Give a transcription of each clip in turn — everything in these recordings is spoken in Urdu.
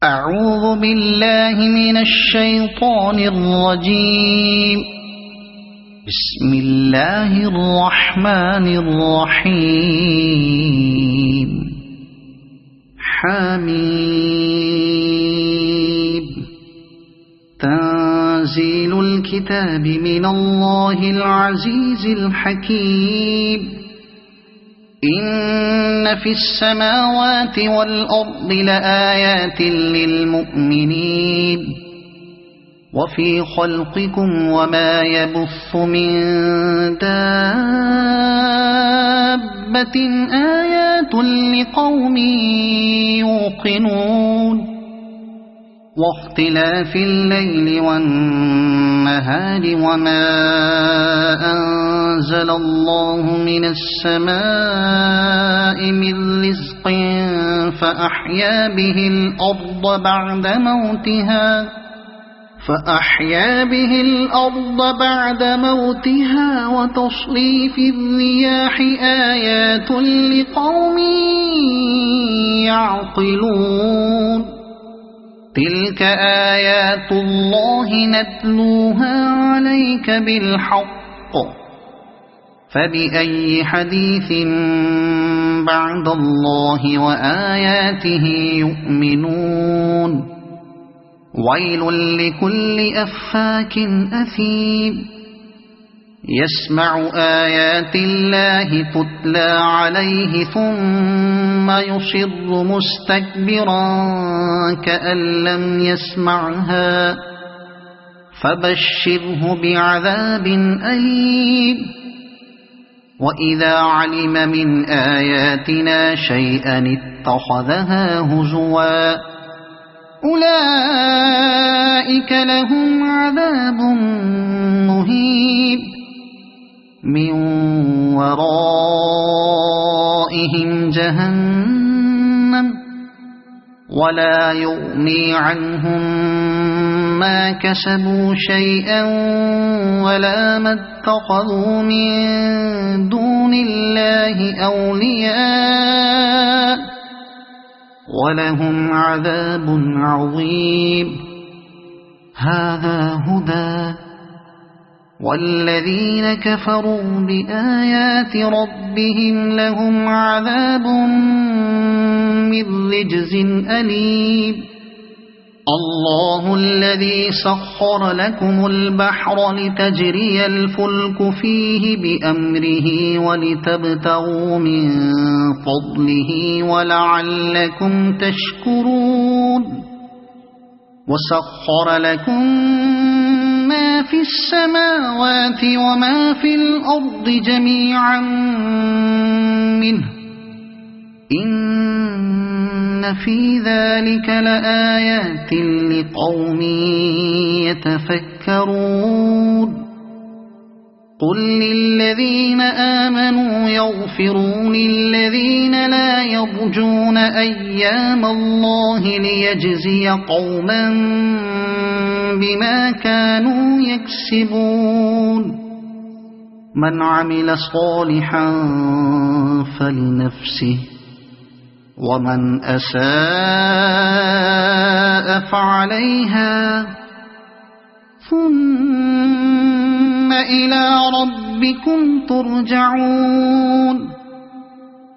أعوذ بالله من الشيطان الرجيم. بسم الله الرحمن الرحيم. حميم. تنزيل الكتاب من الله العزيز الحكيم. إن في السماوات والأرض لآيات للمؤمنين وفي خلقكم وما يبث من دابة آيات لقوم يوقنون واختلاف الليل والنهار وما أنزل الله من السماء من رزق فأحيا به الأرض بعد موتها وتصريف الرياح آيات لقوم يعقلون. تلك آيات الله نتلوها عليك بالحق فبأي حديث بعد الله وآياته يؤمنون. ويل لكل أفاك أثيم يسمع آيات الله تتلى عليه ثم يصر مستكبرا كأن لم يسمعها فبشره بعذاب أليم. وإذا علم من آياتنا شيئا اتخذها هزوا أولئك لهم عذاب مهين من ورائهم جهنم ولا يغني عنهم ما كسبوا شيئا ولا ما اتخذوا من دون الله أولياء ولهم عذاب عظيم. هذا هدى والذين كفروا بآيات ربهم لهم عذاب من رجز أليم. الله الذي سخر لكم البحر لتجري الفلك فيه بأمره ولتبتغوا من فضله ولعلكم تشكرون. وسخر لكم ما في السماوات وما في الأرض جميعا منه إن في ذلك لآيات لقوم يتفكرون. قل للذين آمنوا يغفروا للذين لا يرجون أيام الله ليجزي قوما بما كانوا يكسبون. من عمل صالحا فلنفسه ومن أساء فعليها ثم إلى ربكم ترجعون.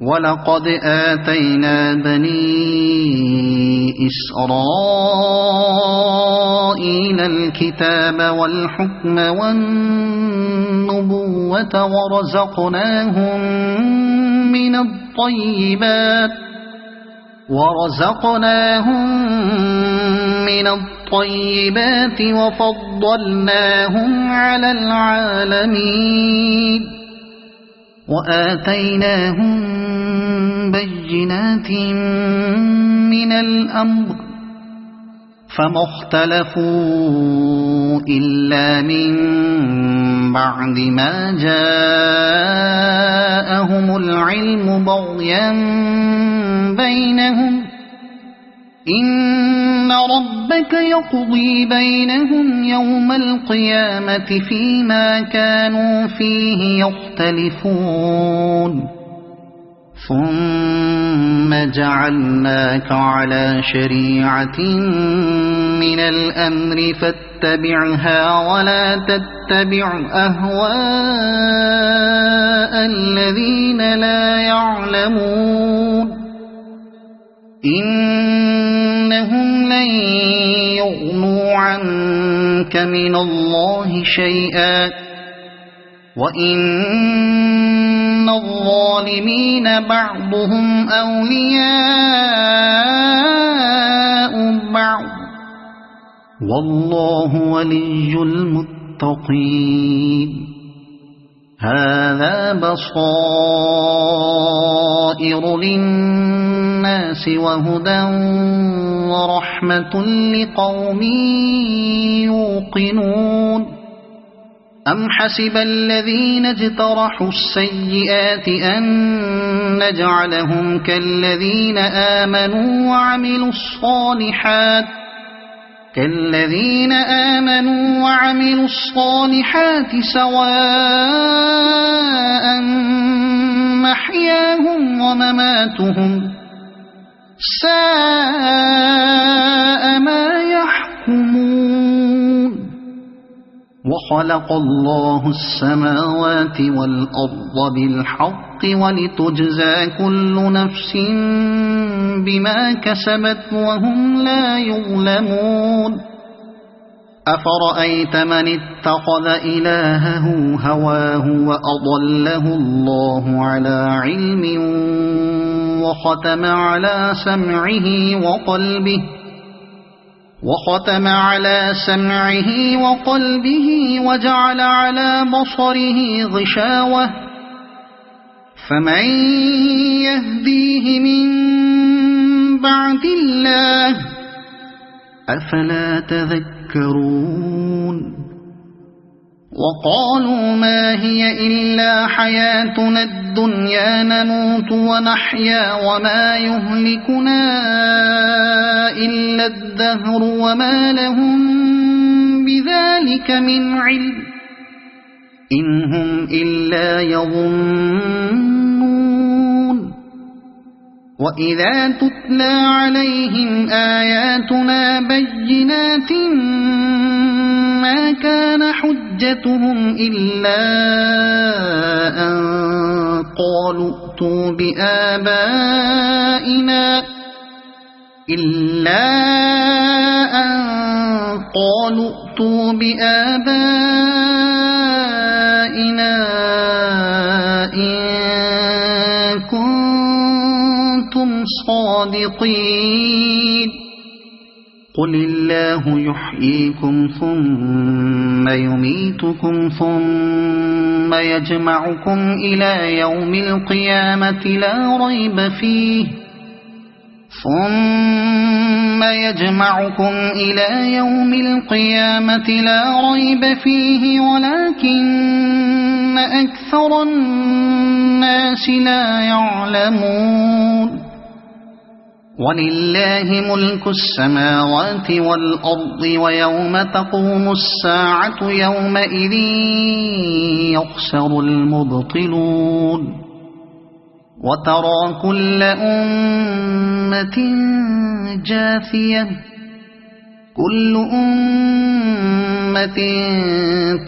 ولقد آتينا بني إسرائيل الكتاب والحكم والنبوة ورزقناهم من الطيبات وفضلناهم على العالمين وآتيناهم بينات من الأمر فما اختلفوا إلا من بعد ما جاءهم العلم بغيا بينهم إن ربك يقضي بينهم يوم القيامة فيما كانوا فيه يختلفون ثم جعلناك على شريعة من الأمر فاتبعها ولا تتبع أهواء الذين لا يعلمون إنهم لن يغنوا عنك من الله شيئا وإن الظالمين بعضهم أولياء بعض والله ولي المتقين هذا بصائر للناس وهدى ورحمة لقوم يوقنون أم حسب الذين اجترحوا السيئات أن نجعلهم كالذين آمنوا وعملوا الصالحات سواء محياهم ومماتهم ساء ما يحكمون وخلق الله السماوات والأرض بالحق ولتجزى كل نفس بما كسبت وهم لا يظلمون أفرأيت من اتخذ إلهه هواه وأضله الله على علم وختم على سمعه وقلبه وجعل على بصره غشاوة فمن يهديه من بعد الله أفلا تذكرون وقالوا ما هي إلا حياتنا الدنيا نموت ونحيا وما يهلكنا إلا الدهر وما لهم بذلك من علم إن هم إلا يظنون وإذا تتلى عليهم آياتنا بينات ما كان حجتهم إلا أن قالوا ائتوا بآبائنا إن كنتم صادقين قل الله يحييكم ثم يميتكم ثم يجمعكم إلى يوم القيامة لا ريب فيه ولكن أكثر الناس لا يعلمون ولله ملك السماوات والأرض ويوم تقوم الساعة يومئذ يخسر المبطلون وترى كل أمة جاثية كل أمة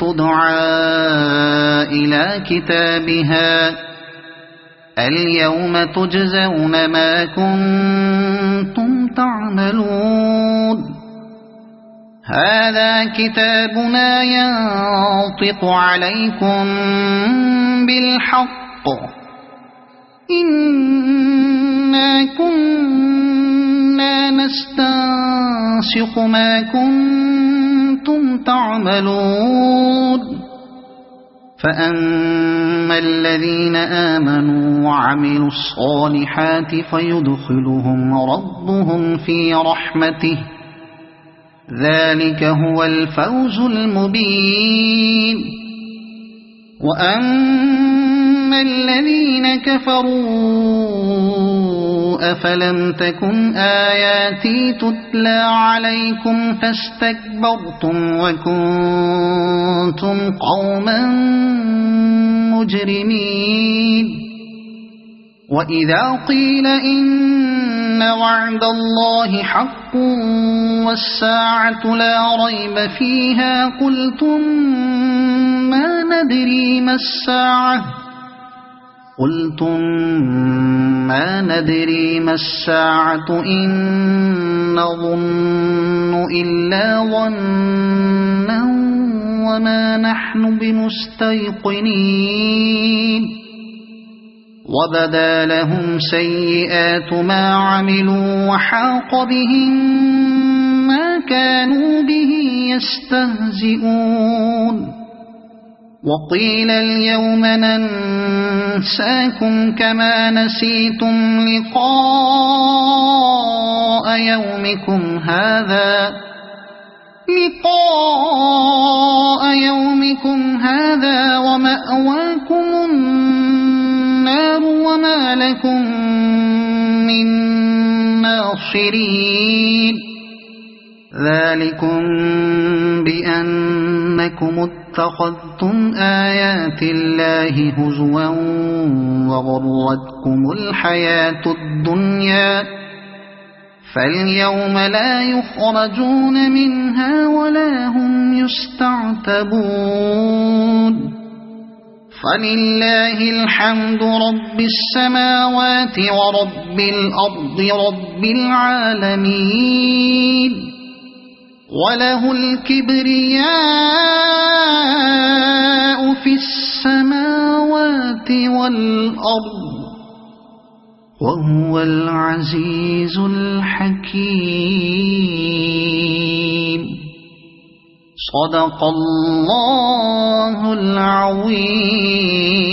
تدعى إلى كتابها اليوم تجزون ما كنتم تعملون هذا كتابنا ينطق عليكم بالحق إنا كنا نستنسخ ما كنتم تعملون فأما الذين آمنوا وعملوا الصالحات فيدخلهم ربهم في رحمته ذلك هو الفوز المبين وأما الذين كفروا أفلم تكن آياتي تتلى عليكم فاستكبرتم وكنتم قوما مجرمين وإذا قيل إن وعد الله حق والساعة لا ريب فيها قلتم ما ندري ما الساعة إن نظن إلا ظنا وما نحن بمستيقنين وبدا لهم سيئات ما عملوا وحاق بهم ما كانوا به يستهزئون وقيل اليوم ننساكم كما نسيتم لقاء يومكم هذا ومأواكم النار وما لكم من ناصرين ذلكم بأنكم اتخذتم آيات الله هزوا وغرتكم الحياة الدنيا فاليوم لا يخرجون منها ولا هم يستعتبون فلله الحمد رب السماوات ورب الأرض رب العالمين وله الكبرياء في السماوات والأرض وهو العزيز الحكيم صدق الله العظيم.